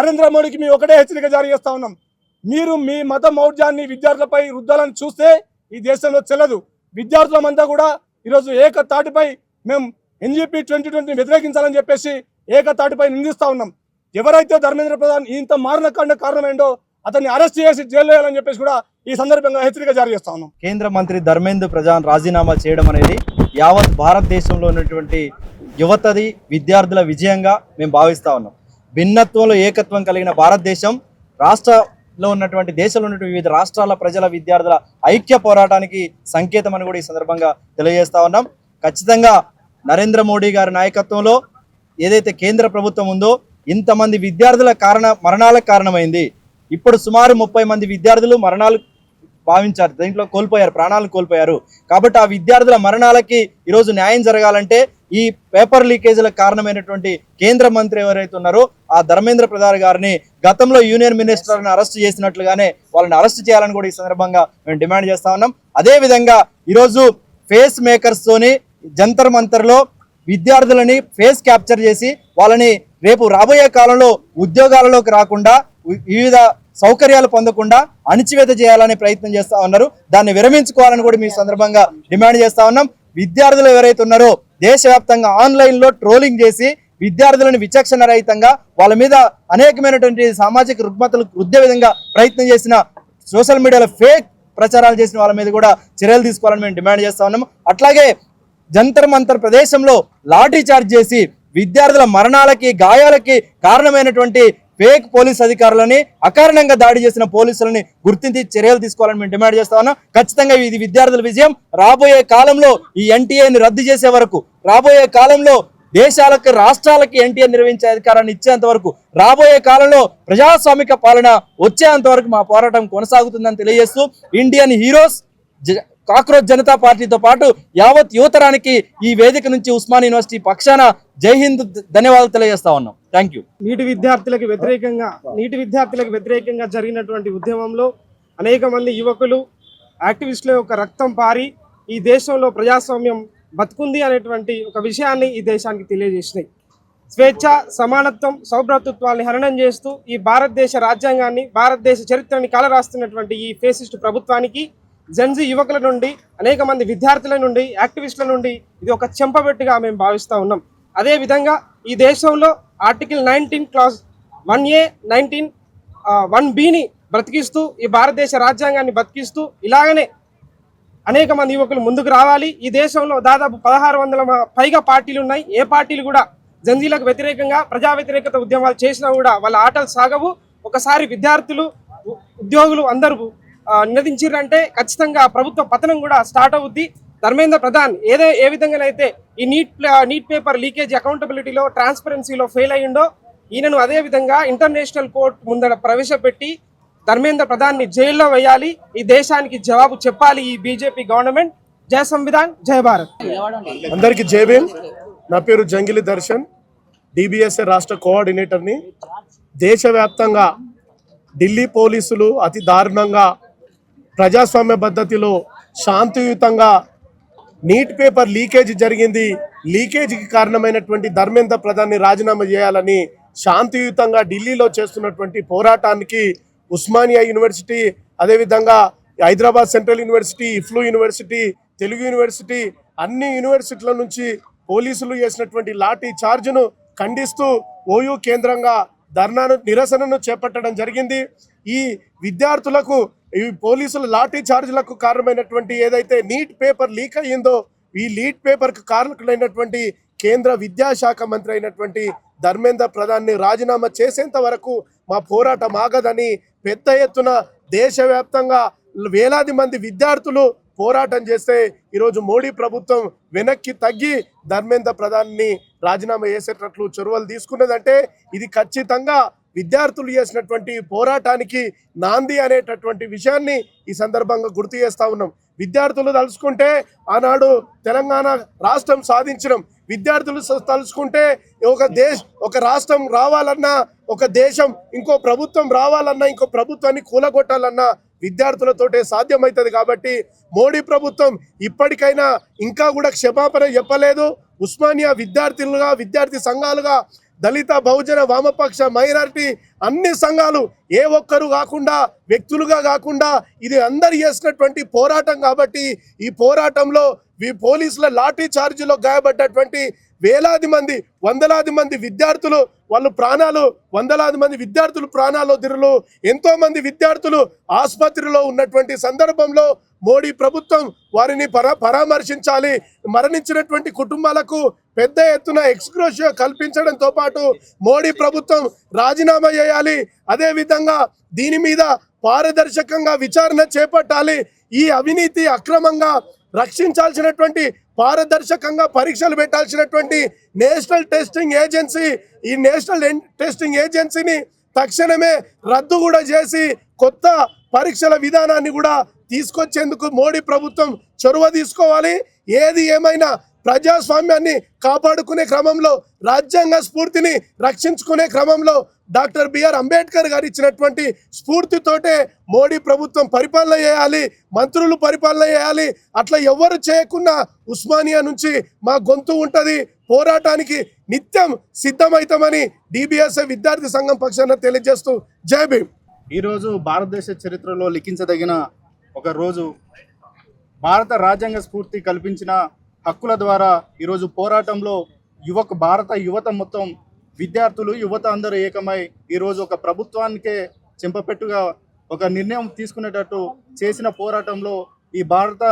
నరేంద్ర మోడీకి మేము ఒకటే హెచ్చరిక జారీ చేస్తా ఉన్నాం. మీరు మీ మత మౌఢ్యాన్ని విద్యార్థులపై రుద్దాలని చూస్తే ఈ దేశంలో చెల్లదు. విద్యార్థులమంతా కూడా ఈరోజు ఏకతాటిపై మేము NGP 2020 వ్యతిరేకించాలని చెప్పేసి ఏకతాటిపై నిందిస్తా ఉన్నాం. ఎవరైతే ధర్మేంద్ర ప్రధాన్ ఇంత మారణ కారణం ఏంటో అతన్ని అరెస్ట్ చేసి జైలు వేయాలని చెప్పేసి కూడా ఈ సందర్భంగా హెచ్చరిక జారీ చేస్తా ఉన్నాం. కేంద్ర మంత్రి ధర్మేంద్ర ప్రధాన్ రాజీనామా చేయడం అనేది యావత్ భారతదేశంలో ఉన్నటువంటి యువతది విద్యార్థుల విజయంగా మేము భావిస్తా ఉన్నాం. భిన్నత్వంలో ఏకత్వం కలిగిన భారతదేశం రాష్ట్రంలో ఉన్నటువంటి దేశంలో ఉన్నటువంటి వివిధ రాష్ట్రాల ప్రజల విద్యార్థుల ఐక్య పోరాటానికి సంకేతం అని కూడా ఈ సందర్భంగా తెలియజేస్తా ఉన్నాం. ఖచ్చితంగా నరేంద్ర మోడీ గారి నాయకత్వంలో ఏదైతే కేంద్ర ప్రభుత్వం ఉందో ఇంతమంది విద్యార్థుల మరణాలకు కారణమైంది. ఇప్పుడు సుమారు 30 మంది విద్యార్థులు మరణాలు భావించారు, దీంట్లో ప్రాణాలను కోల్పోయారు. కాబట్టి ఆ విద్యార్థుల మరణాలకి ఈరోజు న్యాయం జరగాలంటే ఈ పేపర్ లీకేజీలకు కారణమైనటువంటి కేంద్ర మంత్రి ఎవరైతే ఉన్నారో ఆ ధర్మేంద్ర ప్రధాన్ గారిని గతంలో యూనియన్ మినిస్టర్ని అరెస్ట్ చేసినట్లుగానే వాళ్ళని అరెస్ట్ చేయాలని కూడా ఈ సందర్భంగా మేము డిమాండ్ చేస్తా ఉన్నాం. అదేవిధంగా ఈరోజు ఫేస్ మేకర్స్తోని జంతర్ మంతర్లో విద్యార్థులని ఫేస్ క్యాప్చర్ చేసి వాళ్ళని రేపు రాబోయే కాలంలో ఉద్యోగాలలోకి రాకుండా వివిధ సౌకర్యాలు పొందకుండా అణిచివేత చేయాలనే ప్రయత్నం చేస్తా ఉన్నారు. దాన్ని విరమించుకోవాలని కూడా మీ సందర్భంగా డిమాండ్ చేస్తా ఉన్నాం. విద్యార్థులు ఎవరైతే ఉన్నారో దేశవ్యాప్తంగా ఆన్లైన్లో ట్రోలింగ్ చేసి విద్యార్థులను విచక్షణ రహితంగా వాళ్ళ మీద అనేకమైనటువంటి సామాజిక రుగ్మతలు రుద్దే విధంగా ప్రయత్నం చేసిన సోషల్ మీడియాలో ఫేక్ ప్రచారాలు చేసిన వాళ్ళ మీద కూడా చర్యలు తీసుకోవాలని మేము డిమాండ్ చేస్తా ఉన్నాం. అట్లాగే జంతర్ మంతర్ ప్రదేశంలో లాఠీ చార్జ్ చేసి విద్యార్థుల మరణాలకి గాయాలకి కారణమైనటువంటి ఫేక్ పోలీస్ అధికారులని అకారణంగా దాడి చేసిన పోలీసులని గుర్తించి చర్యలు తీసుకోవాలని మేము డిమాండ్ చేస్తా ఉన్నాం. ఖచ్చితంగా ఇది విద్యార్థుల విజయం. రాబోయే కాలంలో ఈ NTA రద్దు చేసే వరకు, రాబోయే కాలంలో దేశాలకు రాష్ట్రాలకి NTA నిర్వహించే అధికారాన్ని ఇచ్చేంత వరకు, రాబోయే కాలంలో ప్రజాస్వామిక పాలన వచ్చేంత వరకు మా పోరాటం కొనసాగుతుందని తెలియజేస్తూ ఇండియన్ హీరోస్ కాక్రోచ్ జనతా పార్టీతో పాటు యావత్ యువతరానికి ఈ వేదిక నుంచి ఉస్మాన్ యూనివర్సిటీ పక్షాన జై హింద్ ధన్యవాదాలు తెలియజేస్తా ఉన్నాం. Thank you. నీటి విద్యార్థులకు వ్యతిరేకంగా జరిగినటువంటి ఉద్యమంలో అనేక మంది యువకులు యాక్టివిస్టుల యొక్క రక్తం పారి ఈ దేశంలో ప్రజాస్వామ్యం బతుకుంది అనేటువంటి ఒక విషయాన్ని ఈ దేశానికి తెలియజేసినాయి. స్వేచ్ఛ, సమానత్వం, సౌభ్రాతృత్వాన్ని హననం చేస్తూ ఈ భారతదేశ రాజ్యాంగాన్ని, భారతదేశ చరిత్రని కాలరాస్తున్నటువంటి ఈ ఫేసిస్ట్ ప్రభుత్వానికి జెన్జీ యువకుల నుండి, అనేక మంది విద్యార్థుల నుండి, యాక్టివిస్టుల నుండి ఇది ఒక చెంపబెట్టుగా మేము భావిస్తూ ఉన్నాం. అదేవిధంగా ఈ దేశంలో ఆర్టికల్ 19 క్లాజ్ 1A 19 1Bని బ్రతికిస్తూ ఈ భారతదేశ రాజ్యాంగాన్ని బతికిస్తూ ఇలాగనే అనేక మంది యువకులు ముందుకు రావాలి. ఈ దేశంలో దాదాపు 1600 పైగా పార్టీలు ఉన్నాయి. ఏ పార్టీలు కూడా జంజీలకు వ్యతిరేకంగా ప్రజా వ్యతిరేకత ఉద్యమాలు చేసినా కూడా వాళ్ళ ఆటలు సాగవు. ఒకసారి విద్యార్థులు, ఉద్యోగులు అందరూ నినదించారంటే ఖచ్చితంగా ప్రభుత్వ పతనం కూడా స్టార్ట్ అవుద్ది. ధర్మేంద్ర ప్రధాన్ ఏ విధంగానైతే ఈ నీట్ పేపర్ లీకేజ్ అకౌంటబిలిటీలో, ట్రాన్స్పరెన్సీలో ఫెయిల్ అయ్యిండో ఈయనను అదే విధంగా ఇంటర్నేషనల్ కోర్టు ముందర ప్రవేశపెట్టి ధర్మేంద్ర ప్రధాన్ని జైల్లో వేయాలి. ఈ దేశానికి జవాబు చెప్పాలి ఈ బీజేపీ గవర్నమెంట్. జై సంవిధాన్, జై భారత్. అందరికీ జై భీమ్. నా పేరు జంగిలి దర్శన్, DBSA రాష్ట్ర కోఆర్డినేటర్ని. దేశవ్యాప్తంగా ఢిల్లీ పోలీసులు అతి దారుణంగా ప్రజాస్వామ్య పద్ధతిలో శాంతియుతంగా నీట్ పేపర్ లీకేజ్ జరిగింది, లీకేజీకి కారణమైనటువంటి ధర్మేంద్ర ప్రధాన్ని రాజీనామా చేయాలని శాంతియుతంగా ఢిల్లీలో చేస్తున్నటువంటి పోరాటానికి ఉస్మానియా యూనివర్సిటీ, అదేవిధంగా Hyderabad central university, EFLU university, Telugu university, అన్ని యూనివర్సిటీల నుంచి పోలీసులు చేసినటువంటి లాఠీ చార్జ్ను ఖండిస్తూ OU కేంద్రంగా నిరసనను చేపట్టడం జరిగింది. ఈ విద్యార్థులకు ఈ పోలీసుల లాఠీ చార్జ్లకు కారణమైనటువంటి ఏదైతే నీట్ పేపర్ లీక్ అయ్యిందో ఈ లీడ్ పేపర్కు కారకులైనటువంటి కేంద్ర విద్యాశాఖ మంత్రి అయినటువంటి ధర్మేంద్ర ప్రధాన్ని రాజీనామా చేసేంత వరకు మా పోరాటం ఆగదని పెద్ద ఎత్తున దేశవ్యాప్తంగా వేలాది మంది విద్యార్థులు పోరాటం చేస్తే ఈరోజు మోడీ ప్రభుత్వం వెనక్కి తగ్గి ధర్మేంద్ర ప్రధాన్ని రాజీనామా చేసేటట్లు చొరవలు తీసుకున్నదంటే ఇది ఖచ్చితంగా విద్యార్థులు చేసినటువంటి పోరాటానికి నాంది అనేటటువంటి విషయాన్ని ఈ సందర్భంగా గుర్తు చేస్తా ఉన్నాం. విద్యార్థులు తలుచుకుంటే ఆనాడు తెలంగాణ రాష్ట్రం సాధించడం, విద్యార్థులు తలుచుకుంటే ఒక రాష్ట్రం రావాలన్నా, ఒక దేశం ఇంకో ప్రభుత్వం రావాలన్నా, ఇంకో ప్రభుత్వాన్ని కూలగొట్టాలన్నా విద్యార్థులతోటే సాధ్యమవుతుంది. కాబట్టి మోడీ ప్రభుత్వం ఇప్పటికైనా ఇంకా కూడా క్షమాపణ చెప్పలేదు. ఉస్మానియా విద్యార్థులుగా, విద్యార్థి సంఘాలుగా దళిత బహుజన వామపక్ష మైనారిటీ అన్ని సంఘాలు ఏ ఒక్కరు కాకుండా వ్యక్తులుగా కాకుండా ఇది అందరు చేసినటువంటి పోరాటం కాబట్టి ఈ పోరాటంలో పోలీసుల లాఠీ చార్జీలో గాయపడ్డటువంటి వేలాది మంది వందలాది మంది విద్యార్థులు వాళ్ళు ప్రాణాలు వందలాది మంది విద్యార్థులు ప్రాణాలు వదిలిరు. ఎంతో మంది విద్యార్థులు ఆసుపత్రిలో ఉన్నటువంటి సందర్భంలో మోడీ ప్రభుత్వం వారిని పరామర్శించాలి. మరణించినటువంటి కుటుంబాలకు పెద్ద ఎత్తున ఎక్స్గ్రోషియో కల్పించడంతో పాటు మోడీ ప్రభుత్వం రాజీనామా చేయాలి. అదేవిధంగా దీని మీద పారదర్శకంగా విచారణ చేపట్టాలి. ఈ అవినీతి అక్రమంగా రక్షించాల్సినటువంటి పారదర్శకంగా పరీక్షలు పెట్టాల్సినటువంటి నేషనల్ టెస్టింగ్ ఏజెన్సీ ఈ నేషనల్ టెస్టింగ్ ఏజెన్సీని తక్షణమే రద్దు కూడా చేసి కొత్త పరీక్షల విధానాన్ని కూడా తీసుకొచ్చేందుకు మోడీ ప్రభుత్వం చొరవ తీసుకోవాలి. ఏది ఏమైనా ప్రజాస్వామ్యాన్ని కాపాడుకునే క్రమంలో రాజ్యాంగ స్ఫూర్తిని రక్షించుకునే క్రమంలో డాక్టర్ బిఆర్ అంబేద్కర్ గారు ఇచ్చినటువంటి స్ఫూర్తితోటే మోడీ ప్రభుత్వం పరిపాలన చేయాలి, మంత్రులు పరిపాలన చేయాలి. అట్లా ఎవరు చేయకున్నా ఉస్మానియా నుంచి మా గొంతు ఉంటుంది, పోరాటానికి నిత్యం సిద్ధమవుతామని డిబిఎస్ఏ విద్యార్థి సంఘం పక్షాన తెలియజేస్తూ జై భీమ్. ఈరోజు భారతదేశ చరిత్రలో లిఖించదగిన ఒక రోజు. భారత రాజ్యాంగ స్ఫూర్తి కల్పించిన హక్కుల ద్వారా ఈరోజు పోరాటంలో భారత యువత మొత్తం విద్యార్థులు యువత అందరూ ఏకమై ఈరోజు ఒక ప్రభుత్వానికే చెంపపెట్టుగా ఒక నిర్ణయం తీసుకునేటట్టు చేసిన పోరాటంలో ఈ భారత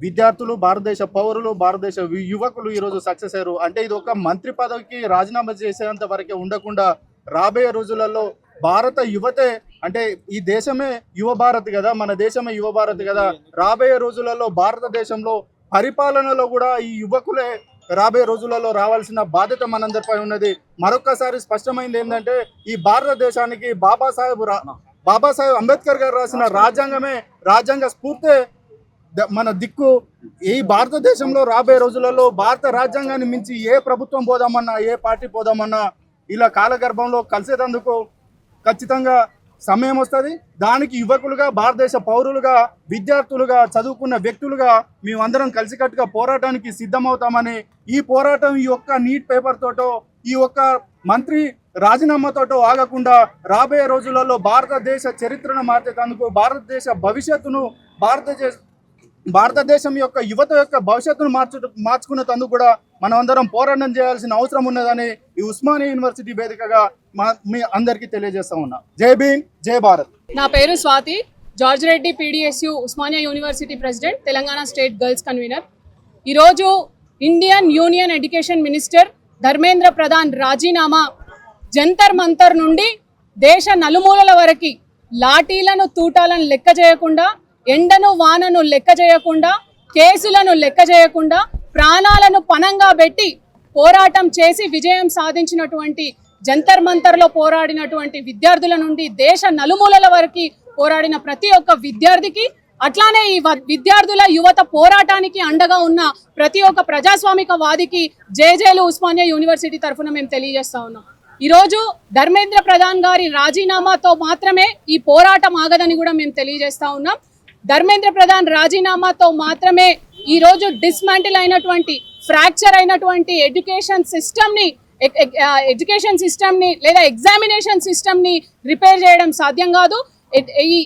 విద్యార్థులు, భారతదేశ పౌరులు, భారతదేశ యువకులు ఈరోజు సక్సెస్ అయ్యారు. అంటే ఇది ఒక మంత్రి పదవికి రాజీనామా చేసేంత వరకే ఉండకుండా రాబోయే రోజులలో భారత యువతే, అంటే ఈ దేశమే యువ భారత్ కదా, మన దేశమే యువ భారత్ కదా. రాబోయే రోజులలో భారతదేశంలో పరిపాలనలో కూడా ఈ యువకులే రాబోయే రోజులలో రావాల్సిన బాధ్యత మనందరిపై ఉన్నది. మరొకసారి స్పష్టమైంది ఏంటంటే ఈ భారతదేశానికి బాబాసాహెబ్ అంబేద్కర్ గారు రాసిన రాజ్యాంగ స్ఫూర్తే మన దిక్కు. ఈ భారతదేశంలో రాబోయే రోజులలో భారత రాజ్యాంగాన్ని మించి ఏ ప్రభుత్వం పోదామన్నా, ఏ పార్టీ పోదామన్నా ఇలా కాలగర్భంలో కలిసేటందుకు ఖచ్చితంగా సమయం వస్తుంది. దానికి యువకులుగా, భారతదేశ పౌరులుగా, విద్యార్థులుగా, చదువుకున్న వ్యక్తులుగా మేమందరం కలిసికట్టుగా పోరాటానికి సిద్ధమవుతామని, ఈ పోరాటం ఈ ఒక్క నీట్ పేపర్ తోటో ఈ ఒక్క మంత్రి రాజీనామాతోటో ఆగకుండా రాబోయే రోజులలో భారతదేశ చరిత్రను మార్చేందుకు, భారతదేశ భవిష్యత్తును, భారతదేశం యొక్క యువత యొక్క భవిష్యత్తును మార్చుకునేందుకు కూడా మనం అందరం పోరాటం చేయాల్సిన అవసరం ఉన్నదని ఈ ఉస్మానియా యూనివర్సిటీ వేదికగా మీ అందరికీ తెలియజేస్తా ఉన్నా. జై భీమ్, జై భారత్. నా పేరు Swathi, George Reddy PDSU Osmania university president, Telangana state girls convener. ఈరోజు Indian union education minister Dharmendra Pradhan రాజీనామా జంతర్ మంతర్ నుండి దేశ నలుమూలల వరకు లాఠీలను తూటాలను లెక్క చేయకుండా, ఎండను వానను లెక్క చేయకుండా, కేసులను లెక్క చేయకుండా, ప్రాణాలను పణంగా పెట్టి పోరాటం చేసి విజయం సాధించినటువంటి జంతర్ మంతర్లో పోరాడినటువంటి విద్యార్థుల నుండి దేశ నలుమూలల వరకు పోరాడిన ప్రతి ఒక్క విద్యార్థికి, అట్లానే ఈ విద్యార్థుల యువత పోరాటానికి అండగా ఉన్న ప్రతి ఒక్క ప్రజాస్వామిక వాదికి జేజేలు ఉస్మానియా యూనివర్సిటీ తరఫున మేము తెలియజేస్తా ఉన్నాం. ఈరోజు ధర్మేంద్ర ప్రధాన్ గారి రాజీనామాతో మాత్రమే ఈ పోరాటం ఆగదని కూడా మేము తెలియజేస్తా ఉన్నాం. ధర్మేంద్ర ప్రధాన్ రాజీనామాతో మాత్రమే ఈరోజు డిస్మాంటిల్ అయినటువంటి, ఫ్రాక్చర్ అయినటువంటి ఎడ్యుకేషన్ సిస్టమ్ని లేదా ఎగ్జామినేషన్ సిస్టమ్ని రిపేర్ చేయడం సాధ్యం కాదు. ఈ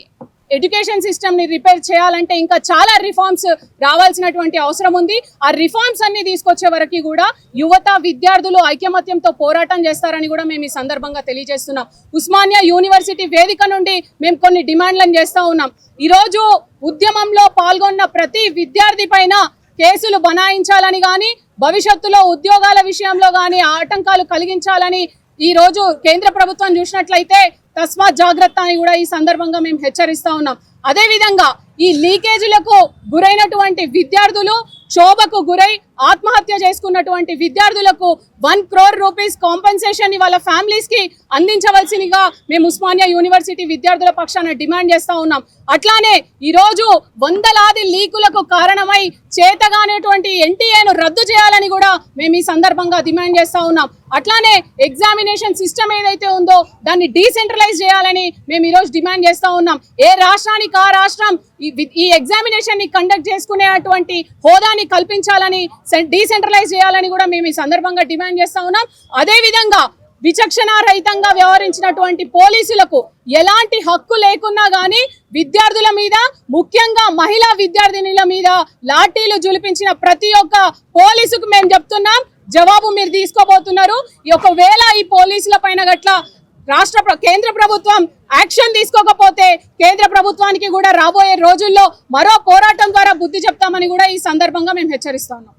ఎడ్యుకేషన్ సిస్టమ్ని రిపేర్ చేయాలంటే ఇంకా చాలా రిఫార్మ్స్ రావాల్సినటువంటి అవసరం ఉంది. ఆ రిఫార్మ్స్ అన్ని తీసుకొచ్చే వరకు కూడా యువత, విద్యార్థులు ఐకమత్యంతో పోరాటం చేస్తారని కూడా మేము ఈ సందర్భంగా తెలియజేస్తున్నాం. ఉస్మానియా యూనివర్సిటీ వేదిక నుండి మేము కొన్ని డిమాండ్లను చేస్తూ ఉన్నాం. ఈరోజు ఉద్యమంలో పాల్గొన్న ప్రతి విద్యార్థి పైన కేసులు బనాయించాలని కానీ, భవిష్యత్తులో ఉద్యోగాల విషయంలో కానీ ఆటంకాలు కలిగించాలని ఈరోజు కేంద్ర ప్రభుత్వం చూసినట్లయితే తస్మాత్ జాగ్రత్త అని కూడా ఈ సందర్భంగా మేము హెచ్చరిస్తా ఉన్నాం. అదేవిధంగా ఈ లీకేజీలకు గురైనటువంటి విద్యార్థులు, క్షోభకు గురై ఆత్మహత్య చేసుకున్నటువంటి విద్యార్థులకు 1 crore రూపీస్ కాంపెన్సేషన్ వాళ్ళ ఫ్యామిలీస్ కి అందించవలసిందిగా మేము ఉస్మానియా యూనివర్సిటీ విద్యార్థుల పక్షాన డిమాండ్ చేస్తా ఉన్నాం. అట్లానే ఈరోజు వందలాది లీకులకు కారణమై చేతగానేటువంటి NTA ను రద్దు చేయాలని కూడా మేము ఈ సందర్భంగా డిమాండ్ చేస్తా ఉన్నాం. అట్లానే ఎగ్జామినేషన్ సిస్టమ్ ఏదైతే ఉందో దాన్ని డీసెంట్రలైజ్ చేయాలని మేము ఈరోజు డిమాండ్ చేస్తా ఉన్నాం. ఏ రాష్ట్రానికి ఆ రాష్ట్రం ఈ ఎగ్జామినేషన్ ని కండక్ట్ చేసుకునేటువంటి హోదాని కల్పించాలని, డీసెంట్రలైజ్ చేయాలని కూడా మేము ఈ సందర్భంగా డిమాండ్ చేస్తా ఉన్నాం. అదేవిధంగా విచక్షణారహితంగా వ్యవహరించినటువంటి పోలీసులకు ఎలాంటి హక్కు లేకున్నా గానీ విద్యార్థుల మీద, ముఖ్యంగా మహిళా విద్యార్థినుల మీద లాఠీలు జులిపించిన ప్రతి ఒక్క పోలీసుకు మేము చెప్తున్నాం, జవాబు మీరు తీసుకోబోతున్నారు. ఒకవేళ ఈ పోలీసుల పైన గట్ల కేంద్ర ప్రభుత్వం యాక్షన్ తీసుకోకపోతే కేంద్ర ప్రభుత్వానికి కూడా రాబోయే రోజుల్లో మరో పోరాటం ద్వారా బుద్ధి చెప్తామని కూడా ఈ సందర్భంగా మేము హెచ్చరిస్తున్నాం.